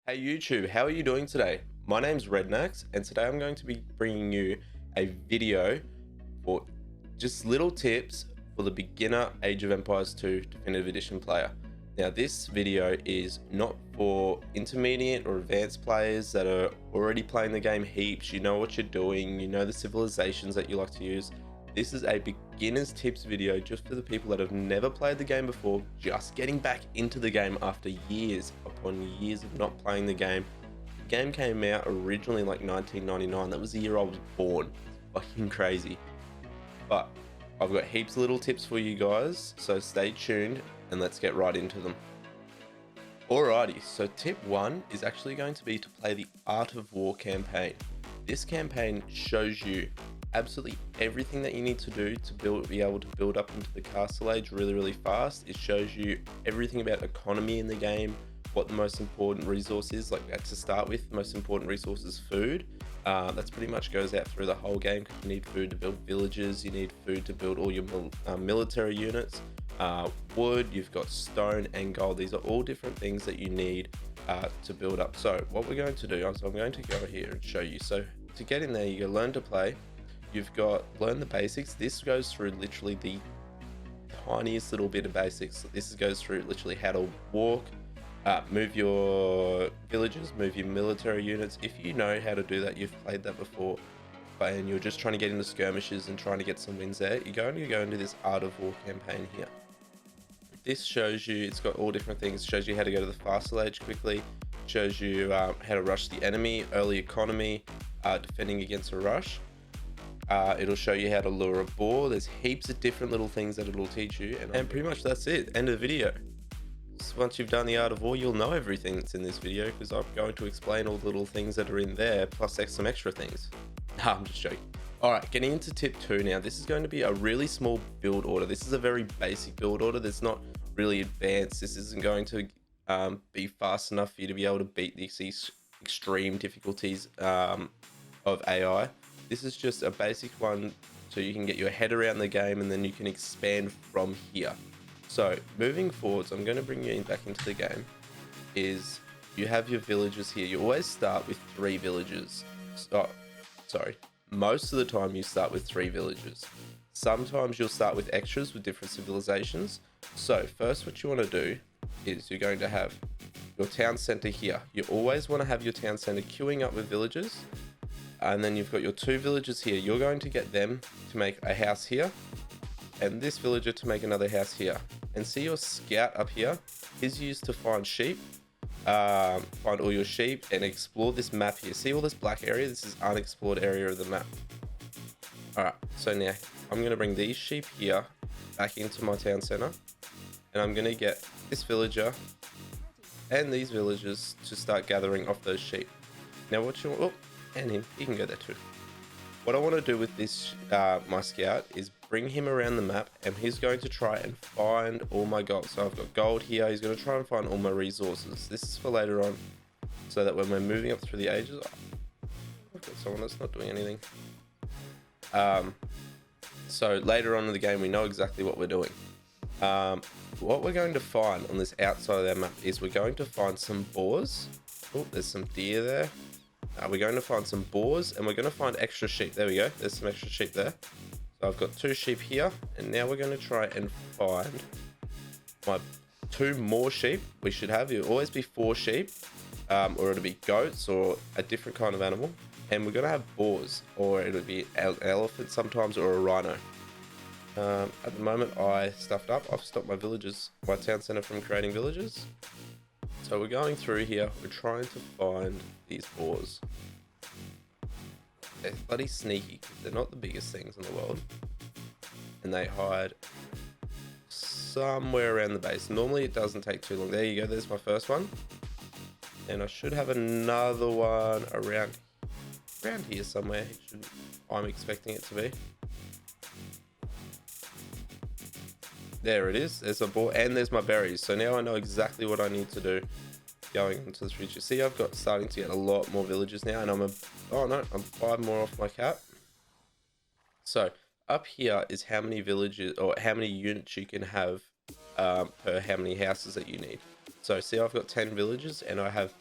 Hey YouTube, how are you doing today? My name's Rednax and today I'm going to be bringing you a video for just little tips for the beginner Age of Empires 2 Definitive Edition player. Now this video is not for intermediate or advanced players that are already playing the game heaps, you know what you're doing, you know the civilizations that you like to use. This is a beginner's tips video just for the people that have never played the game before, just getting back into the game after years upon years of not playing the game. The game came out originally in like 1999. That was the year I was born. Fucking crazy. But I've got heaps of little tips for you guys, so stay tuned and let's get right into them. Alrighty, so tip 1 is actually going to be to play the Art of War campaign. This campaign shows you absolutely everything that you need to do to be able to build up into the castle age really fast. It shows you everything about economy in the game, what the most important resource is. Like to start with, the most important resource is food. That's pretty much goes out through the whole game because you need food to build villages, you need food to build all your military units, wood, you've got stone and gold. These are all different things that you need to build up. So what we're going to do is I'm going to go here and show you. So to get in there, you go learn to play. You've got learn the basics. This goes through literally the tiniest little bit of basics. This goes through literally how to walk, move your villages, move your military units. If you know how to do that, you've played that before, and you're just trying to get into skirmishes and trying to get some wins there, you're going to go into this Art of War campaign here. This shows you, it's got all different things. It shows you how to go to the Fast Age quickly, shows you how to rush the enemy, early economy, defending against a rush. It'll show you how to lure a boar. There's heaps of different little things that it'll teach you, and pretty much that's it. End of the video. So once you've done the Art of War, you'll know everything that's in this video because I'm going to explain all the little things that are in there plus some extra things. I'm just joking. Alright, getting into tip 2 now. This is going to be a really small build order. This is a very basic build order that's not really advanced. This isn't going to be fast enough for you to be able to beat these extreme difficulties of AI. This is just a basic one so you can get your head around the game and then you can expand from here. So moving forwards, I'm going to bring you back into the game, is you have your villages here. You always start with 3 villages. Most of the time you start with 3 villages. Sometimes you'll start with extras with different civilizations. So first what you want to do is you're going to have your town center here. You always want to have your town center queuing up with villages. And then you've got your 2 villagers here. You're going to get them to make a house here and this villager to make another house here. And see your scout up here is used to find sheep, find all your sheep and explore this map here. See all this black area? This is unexplored area of the map. Alright, so now I'm going to bring these sheep here back into my town center and I'm going to get this villager and these villagers to start gathering off those sheep. Now what you want, and him, he can go there too. What I want to do with this, my scout, is bring him around the map and he's going to try and find all my gold. So I've got gold here, he's going to try and find all my resources. This is for later on, so that when we're moving up through the ages, I've got someone that's not doing anything. So later on in the game, we know exactly what we're doing. What we're going to find on this outside of our map is we're going to find some boars. Oh, there's some deer there. We're going to find some boars and we're going to find extra sheep. There we go. There's some extra sheep there. So I've got 2 sheep here and now we're going to try and find my 2 more sheep. We should have, it'll always be 4 sheep, or it'll be goats or a different kind of animal. And we're going to have boars, or it'll be an elephant sometimes, or a rhino. At the moment I stuffed up. I've stopped my villages, my town center from creating villages. So we're going through here, we're trying to find these boars. They're bloody sneaky because they're not the biggest things in the world. And they hide somewhere around the base. Normally it doesn't take too long. There you go, there's my first one. And I should have another one around here somewhere. I'm expecting it to be. There it is. There's a boar and there's my berries. So now I know exactly what I need to do going into the future. See, I've got starting to get a lot more villages now, and I'm 5 more off my cap. So up here is how many villages or how many units you can have per how many houses that you need. So see, I've got 10 villages and I have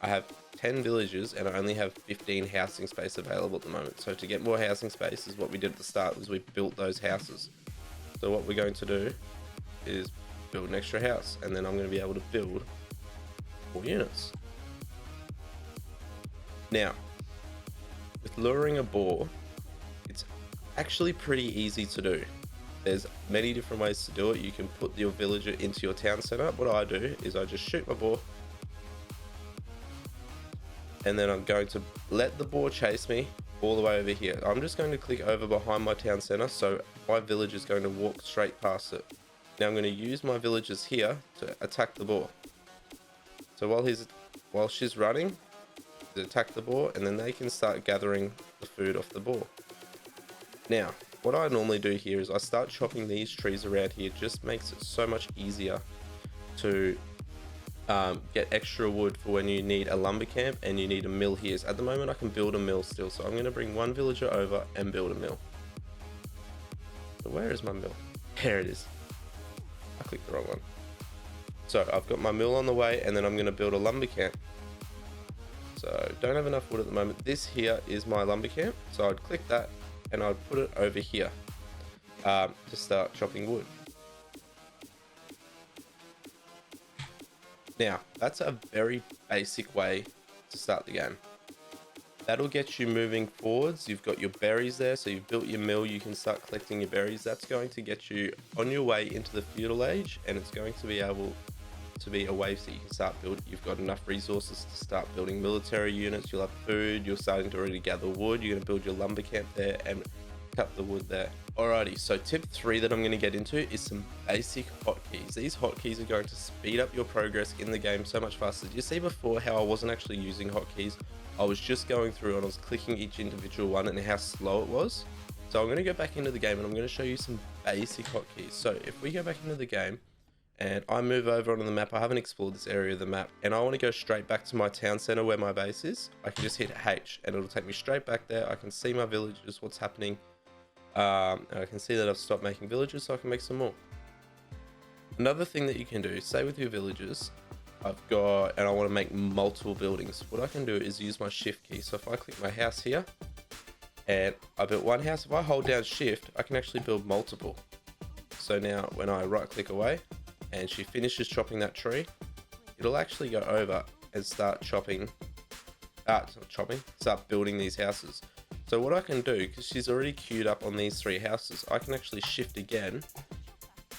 I have 10 villages and I only have 15 housing space available at the moment. So to get more housing space is what we did at the start, was we built those houses. So what we're going to do is build an extra house, and then I'm going to be able to build more units. Now, with luring a boar, it's actually pretty easy to do. There's many different ways to do it. You can put your villager into your town center. What I do is I just shoot my boar, and then I'm going to let the boar chase me all the way over here. I'm just going to click over behind my town center, so my village is going to walk straight past it. Now I'm going to use my villagers here to attack the boar. So while she's running, attack the boar, and then they can start gathering the food off the boar. Now, what I normally do here is I start chopping these trees around here. It just makes it so much easier to get extra wood for when you need a lumber camp and you need a mill here. So at the moment I can build a mill still, so I'm going to bring one villager over and build a mill. So where is my mill? There it is. I clicked the wrong one. So I've got my mill on the way, and then I'm going to build a lumber camp. So don't have enough wood at the moment. This here is my lumber camp, so I'd click that and I'd put it over here to start chopping wood. Now, that's a very basic way to start the game. That'll get you moving forwards. You've got your berries there, so you've built your mill, you can start collecting your berries. That's going to get you on your way into the feudal age, and it's going to be able to be a way so you can start building. You've got enough resources to start building military units, you'll have food, you're starting to already gather wood, you're going to build your lumber camp there and cut the wood there. Alrighty, so tip 3 that I'm going to get into is some basic hotkeys. These hotkeys are going to speed up your progress in the game so much faster. Did you see before how I wasn't actually using hotkeys? I was just going through and I was clicking each individual one and how slow it was. So I'm going to go back into the game and I'm going to show you some basic hotkeys. So if we go back into the game and I move over onto the map, I haven't explored this area of the map, and I want to go straight back to my town center where my base is, I can just hit H and it'll take me straight back there. I can see my villages, what's happening. And I can see that I've stopped making villages, so I can make some more. Another thing that you can do, say with your villages, I want to make multiple buildings. What I can do is use my shift key. So if I click my house here and I built one house, if I hold down shift, I can actually build multiple. So now when I right click away and she finishes chopping that tree, it'll actually go over and start start building these houses. So what I can do, because she's already queued up on these 3 houses, I can actually shift again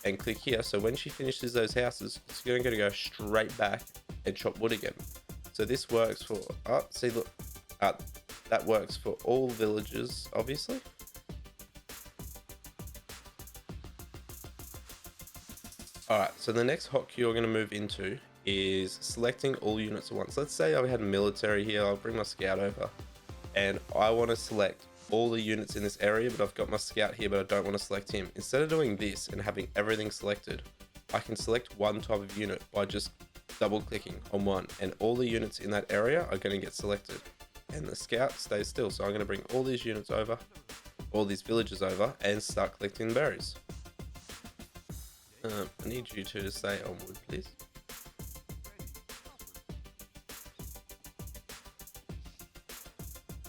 and click here. So when she finishes those houses, it's going to go straight back and chop wood again. So this works for, that works for all villages, obviously. Alright, so the next hotkey we're going to move into is selecting all units at once. Let's say I had military here, I'll bring my scout over. And I want to select all the units in this area, but I've got my scout here, but I don't want to select him. Instead of doing this and having everything selected, I can select one type of unit by just double clicking on one, and all the units in that area are going to get selected. And the scout stays still. So I'm going to bring all these units over, all these villages over, and start collecting berries. I need you two to stay on wood, please.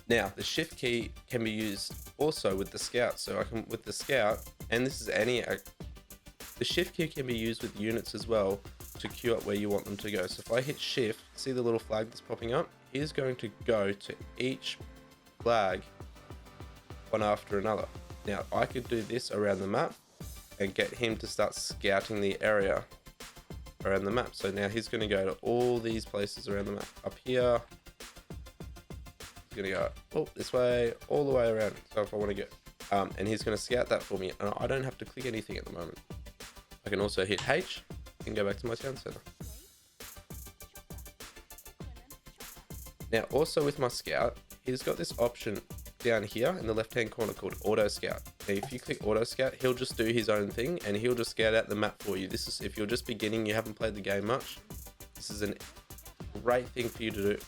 Now, the shift key can be used also with the scout. So I can, with the scout, and this is the shift key can be used with units as well to queue up where you want them to go. So if I hit shift, see the little flag that's popping up? He's going to go to each flag one after another. Now, I could do this around the map and get him to start scouting the area around the map. So now he's going to go to all these places around the map. Up here, gonna go this way, all the way around. So if I want to get and he's going to scout that for me, and I don't have to click anything at the moment. I can also hit H and go back to my town center. Now also with my scout, he's got this option down here in the left hand corner called auto scout. Now if you click auto scout, he'll just do his own thing and he'll just scout out the map for you. This is if you're just beginning, you haven't played the game much, this is a great thing for you to do.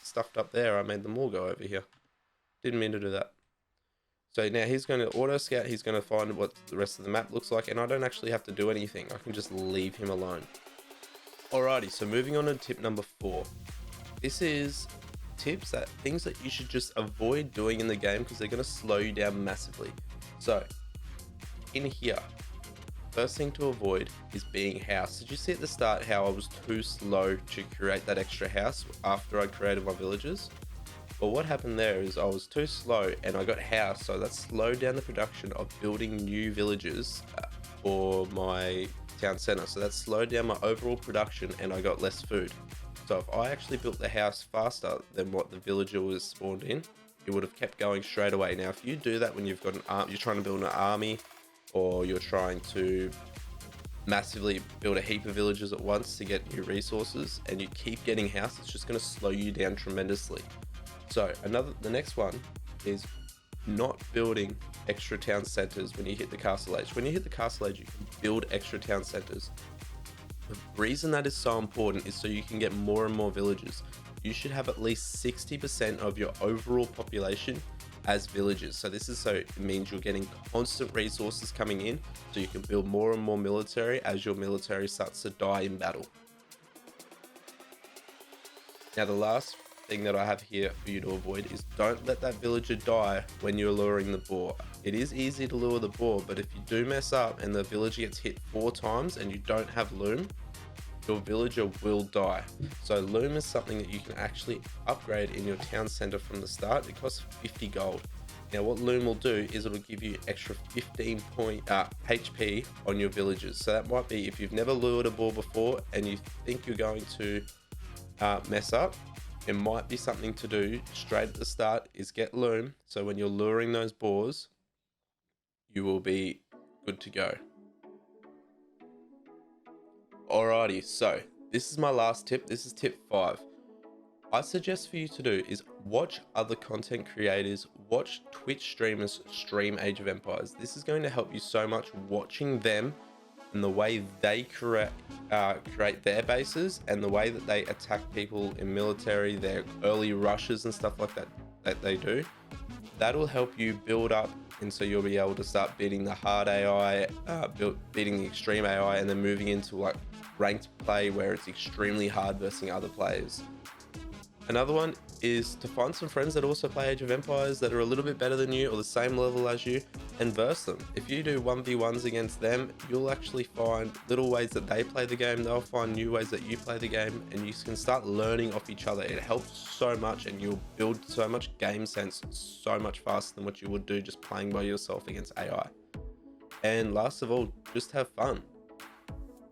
Stuffed up there, I made them all go over here. Didn't mean to do that. So now he's going to auto scout, he's going to find what the rest of the map looks like, and I don't actually have to do anything. I can just leave him alone. Alrighty, so moving on to tip number 4. This is things that you should just avoid doing in the game because they're going to slow you down massively. So in here, first thing to avoid is being house. Did you see at the start how I was too slow to create that extra house after I created my villages? Well, what happened there is I was too slow and I got house, so that slowed down the production of building new villages for my town center. So that slowed down my overall production and I got less food. So if I actually built the house faster than what the villager was spawned in, it would have kept going straight away. Now, if you do that when you've got you're trying to build an army, or you're trying to massively build a heap of villages at once to get new resources, and you keep getting house, it's just going to slow you down tremendously. So the next one is not building extra town centers when you hit the castle age. When you hit the castle age, you can build extra town centers. The reason that is so important is so you can get more and more villages. You should have at least 60% of your overall population as villages. So it means you're getting constant resources coming in, so you can build more and more military as your military starts to die in battle. Now, the last thing that I have here for you to avoid is don't let that villager die when you're luring the boar. It is easy to lure the boar, but if you do mess up and the villager gets hit 4 times and you don't have loom, your villager will die. So loom is something that you can actually upgrade in your town center from the start. It costs 50 gold. Now what loom will do is it'll give you extra 15 point HP on your villagers. So that might be if you've never lured a boar before and you think you're going to mess up, it might be something to do straight at the start is get loom. So when you're luring those boars, you will be good to go. Alrighty, so this is my last tip. This is tip 5. I suggest for you to do is watch other content creators, watch Twitch streamers stream Age of Empires. This is going to help you so much watching them and the way they create their bases and the way that they attack people in military, their early rushes and stuff like that they do. That'll help you build up, and so you'll be able to start beating the hard AI, beating the extreme AI, and then moving into like ranked play where it's extremely hard versus other players. Another one is to find some friends that also play Age of Empires that are a little bit better than you or the same level as you, and verse them. If you do 1v1s against them, you'll actually find little ways that they play the game, they'll find new ways that you play the game, and you can start learning off each other. It helps so much, and you'll build so much game sense so much faster than what you would do just playing by yourself against AI. And last of all, just have fun.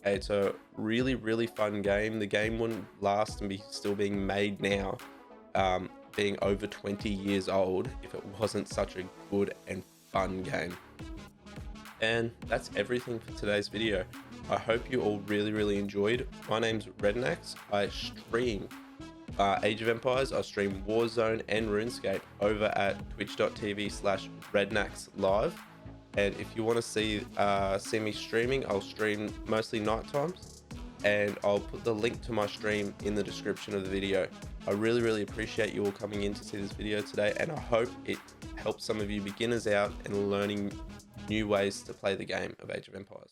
It's a really, really fun game. The game wouldn't last and be still being made now, being over 20 years old, if it wasn't such a good and fun game. And that's everything for today's video. I hope you all really, really enjoyed. My name's Rednax. I stream Age of Empires. I stream Warzone and RuneScape over at twitch.tv/RednaxLive. And if you want to see me streaming, I'll stream mostly night times, and I'll put the link to my stream in the description of the video. I really, really appreciate you all coming in to see this video today, and I hope it helps some of you beginners out and learning new ways to play the game of Age of Empires.